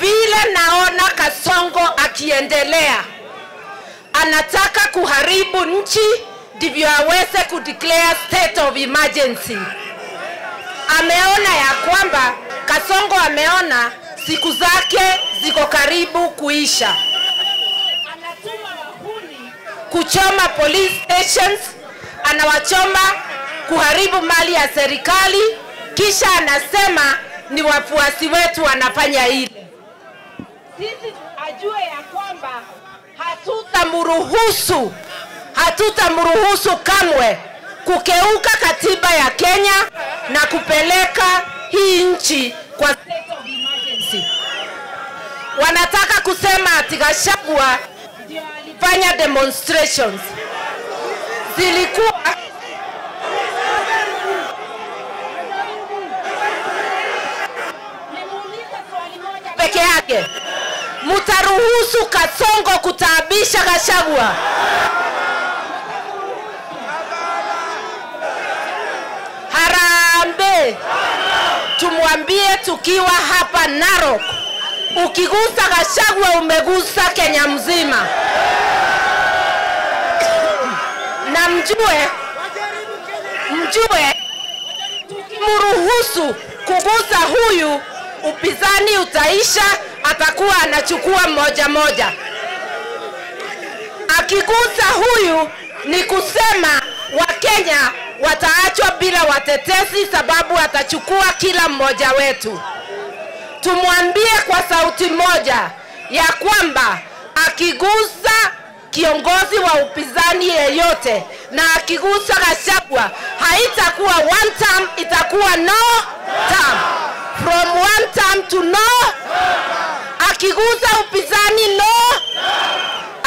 vile naona Kasongo akiendelea, anataka kuharibu nchi ndivyo aweze kudeclare state of emergency. Ameona ya kwamba Kasongo ameona siku zake ziko karibu kuisha. Anatuma wahuni kuchoma police stations, anawachoma kuharibu mali ya serikali, kisha anasema ni wafuasi wetu wanafanya ile. Sisi ajue ya kwamba hatutamruhusu kamwe kukeuka katiba ya Kenya na kupeleka hii nchi kwa state of emergency. Wanataka kusema ati Gachagua ndio alifanya demonstrations. Zilikuwa peke yake. Mutaruhusu Kasongo kutaabisha Gachagua? Harambe! Tumwambie tukiwa hapa Narok, ukigusa Gachagua umegusa Kenya mzima. Na mjue mruhusu kugusa huyu, upinzani utaisha, atakuwa anachukua moja moja. Akigusa huyu ni kusema Wakenya wataachwa bila watetezi, sababu atachukua kila mmoja wetu. Tumwambie kwa sauti moja ya kwamba akigusa kiongozi wa upinzani yeyote na akigusa Gachagua, haitakuwa one term, itakuwa no term. From one term to no. Akigusa upinzani no.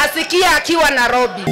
Asikia akiwa Nairobi.